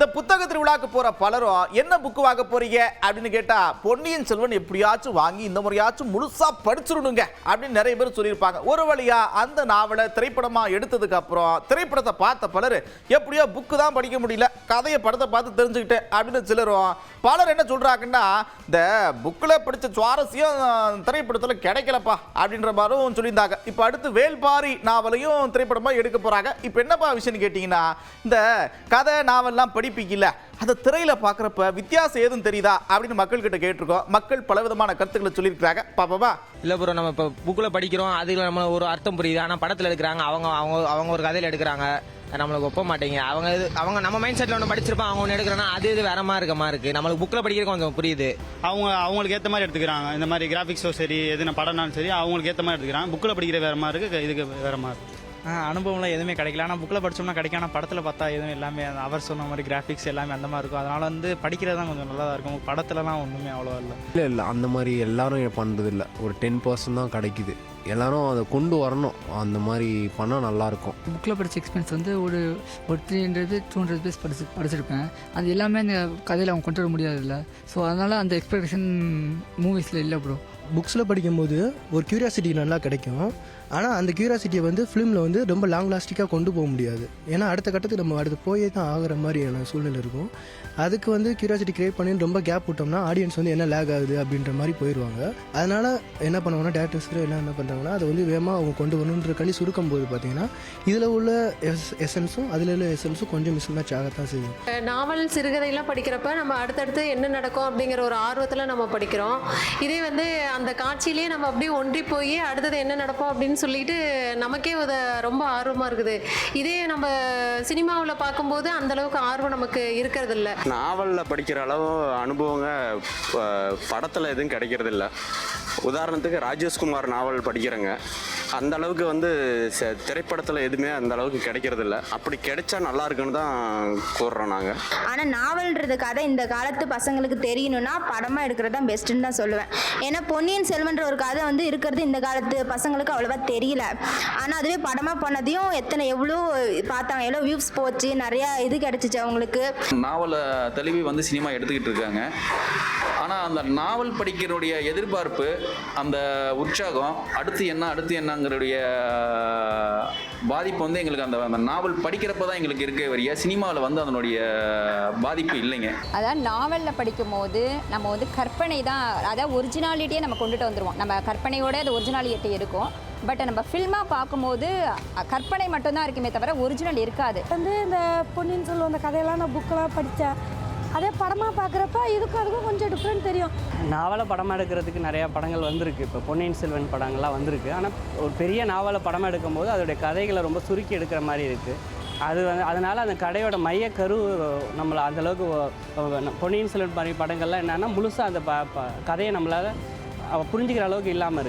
இந்த புத்தக திருவிழாக்கு போற பலரும் என்ன புக்கு வாங்க போறீங்க அப்படின்னு கேட்டா பொன்னியின் செல்வன் எப்படியாச்சும் வாங்கி இந்த முறையாச்சும் முழுசா படிச்சிடணுங்க அப்படின்னு நிறைய பேர் சொல்லியிருப்பாங்க. ஒரு வழியா அந்த நாவலை திரைப்படமா எடுத்ததுக்கு அப்புறம் திரைப்படத்தை பார்த்த பலர் எப்படியோ புக்கு தான் படிக்க முடியல, கதையை படத்தை பார்த்து தெரிஞ்சுக்கிட்டேன் அப்படின்னு சிலரும். பலர் என்ன சொல்றாங்கன்னா, இந்த புக்கில் படித்த சுவாரஸ்யம் திரைப்படத்தில் கிடைக்கலப்பா அப்படின்ற மாதிரியும் சொல்லியிருந்தாங்க. இப்போ அடுத்து வேல்பாரி நாவலையும் திரைப்படமாக எடுக்க போறாங்க. இப்போ என்னப்பா விஷயம்னு கேட்டிங்கன்னா, இந்த கதை நாவல்லாம் படிப்பீங்கல்ல, அதை திரையில் பார்க்குறப்ப வித்தியாசம் ஏதும் தெரியுதா அப்படின்னு மக்கள்கிட்ட கேட்டிருக்கோம். மக்கள் பலவிதமான கருத்துக்களை சொல்லியிருக்கிறாங்க. பாப்பாவா இல்லை ப்ரோ, நம்ம இப்போ புக்கில் படிக்கிறோம், அதில் நம்ம ஒரு அர்த்தம் புரியுது. ஆனால் படத்தில் எடுக்கிறாங்க, அவங்க அவங்க அவங்க ஒரு கதையில் எடுக்கிறாங்க, நம்மளுக்கு ஒப்ப மாட்டேங்க. அவங்க நம்ம மைண்ட் செட்டில் ஒன்று படிச்சிருப்பாங்க, அவங்க ஒன்று எடுக்கிறாங்கன்னா அது வேற மாதிரி இருக்க மாதிரி இருக்குது. நம்மளுக்கு புக்கில் படிக்கிற கொஞ்சம் புரியுது. அவங்களுக்கு ஏற்ற மாதிரி எடுத்துக்கிறாங்க. இந்த மாதிரி கிராஃபிக்ஸோ சரி, எதுனா படம்னாலும் சரி, அவங்களுக்கு ஏற்ற மாதிரி எடுத்துக்கிறாங்க. புக்கில் படிக்கிற வேற மாதிரி இருக்குது, இதுக்கு வேற மாதிரி. அனுபவம்லாம் எதுவுமே கிடைக்கல. ஆனால் புக்கில் படித்தோம்னா கிடைக்கும். ஆனால் படத்தில் பார்த்தா எதுவும் எல்லாமே அவர் சொன்ன மாதிரி கிராஃபிக்ஸ் எல்லாமே அந்த மாதிரி இருக்கும். அதனால் வந்து படிக்கிறது தான் கொஞ்சம் நல்லா தான் இருக்கும். படத்துலலாம் ஒன்றுமே அவ்வளோ இல்லை அந்த மாதிரி எல்லாரும் பண்ணுறது இல்லை. ஒரு 10% தான் கிடைக்குது. எல்லாரும் அதை கொண்டு வரணும். அந்த மாதிரி பண்ணால் நல்லாயிருக்கும். புக்கில் படித்த எக்ஸ்பீரியன்ஸ் வந்து ஒரு 300-200 பேஸ் படிச்சிருப்பேன். அது எல்லாமே அந்த கதையில் அவங்க கொண்டு வர முடியாதுல்ல. ஸோ அதனால் அந்த எக்ஸ்பெக்டேஷன் மூவிஸில் இல்லை ப்ரோ. புக்ஸில் படிக்கும்போது ஒரு க்யூரியாசிட்டி நல்லா கிடைக்கும். ஆனால் அந்த க்யூரியாசிட்டியை வந்து ஃபிலிமில் வந்து ரொம்ப லாங் லாஸ்டிக்காக கொண்டு போக முடியாது. ஏன்னா அடுத்த கட்டத்துக்கு நம்ம அடுத்து போயே தான் ஆகிற மாதிரியான சூழ்நிலை இருக்கும். அதுக்கு வந்து க்யூரியாசிட்டி கிரியேட் பண்ணி ரொம்ப கேப் விட்டோம்னா ஆடியன்ஸ் வந்து என்ன லேக் ஆகுது அப்படின்ற மாதிரி போயிடுவாங்க. அதனால் என்ன பண்ணுவாங்கன்னா டேரக்டர்ஸ் எல்லாம் என்ன பண்ணுறாங்கன்னா அதை வந்து வேகமாக அவங்க கொண்டு வரணுன்ற கண்டி சுருக்கும் போது பார்த்தீங்கன்னா இதில் உள்ள எசன்ஸும் அதில் உள்ள எசன்ஸும் கொஞ்சம் மிஸ் மேட்ச் ஆகத்தான் செய்யும். நாவல் சிறுகதையெல்லாம் படிக்கிறப்ப நம்ம அடுத்தடுத்து என்ன நடக்கும் அப்படிங்கிற ஒரு ஆர்வத்தில் நம்ம படிக்கிறோம். இதே வந்து அந்த காட்சியிலேயே நம்ம அப்படியே ஒன்றி போய் அடுத்தது என்ன நடப்போம் அப்படின்னு சொல்லிட்டு நமக்கே ரொம்ப ஆர்வமாக இருக்குது. இதே நம்ம சினிமாவில் பார்க்கும்போது அந்த அளவுக்கு ஆர்வம் நமக்கு இருக்கிறது இல்லை. நாவலில் படிக்கிற அளவு அனுபவங்க படத்தில் எதுவும் கிடைக்கிறது இல்லை. உதாரணத்துக்கு ராஜேஷ்குமார் நாவல் படிக்கிறேங்க, அந்த அளவுக்கு வந்து திரைப்படத்தில் எதுவுமே அந்த அளவுக்கு கிடைக்கிறது இல்லை. அப்படி கிடைச்சா நல்லா இருக்குன்னு தான் கூறுறோம் நாங்கள். ஆனால் நாவல்ன்றது கதை இந்த காலத்து பசங்களுக்கு தெரியணும்னா படமாக எடுக்கிறது தான் பெஸ்ட்டுன்னு தான் சொல்லுவேன். ஏன்னா பொன்னியின் செல்வன்ற ஒரு கதை வந்து இருக்கிறது இந்த காலத்து பசங்களுக்கு அவ்வளோவா தெரியல. ஆனால் அதுவே படமாக பண்ணதையும் எவ்வளோ பார்த்தாங்க, எவ்வளோ வியூஸ் போச்சு, நிறையா இது கிடைச்சிச்சு அவங்களுக்கு. நாவலை தெளிவு வந்து சினிமா எடுத்துக்கிட்டு இருக்காங்க. ஆனால் அந்த நாவல் படிக்கிறனுடைய எதிர்பார்ப்பு, அந்த உற்சாகம், அடுத்து என்னங்கிறடைய பாதிப்பு வந்து எங்களுக்கு அந்த நாவல் படிக்கிறப்ப தான் எங்களுக்கு இருக்க வரைய சினிமாவில் வந்து அதனுடைய பாதிப்பு இல்லைங்க. அதாவது நாவலில் படிக்கும் போது நம்ம வந்து கற்பனை தான், அதாவது ஒரிஜினாலிட்டியை நம்ம கொண்டுட்டு வந்துடுவோம். நம்ம கற்பனையோட அது ஒரிஜினாலிட்டி இருக்கும். பட் நம்ம ஃபில்மாக பார்க்கும்போது கற்பனை மட்டும்தான் இருக்குமே தவிர ஒரிஜினல் இருக்காது. வந்து இந்த பொன்னியின் செல்வன் அந்த கதையெல்லாம் நான் புக்கெல்லாம் படித்தேன். அதே படமாக பார்க்குறப்ப அதுக்கும் கொஞ்சம் டிஃப்ரெண்ட் தெரியும். நாவலை படமாக எடுக்கிறதுக்கு நிறையா படங்கள் வந்திருக்கு. இப்போ பொன்னியின் செல்வன் படங்கள்லாம் வந்திருக்கு. ஆனால் ஒரு பெரிய நாவலை படமாக எடுக்கும்போது அதோடைய கதைகளை ரொம்ப சுருக்கி எடுக்கிற மாதிரி இருக்குது. அது வந்து அதனால் அந்த கதையோட மையக்கரு நம்மளை அந்தளவுக்கு பொன்னியின் செல்வன் மாதிரி படங்கள்லாம் என்னென்னா முழுசாக அந்த கதையை நம்மளால் புரிஞ்சுக்கிற அளவுக்கு இல்லாமல் இருக்குது.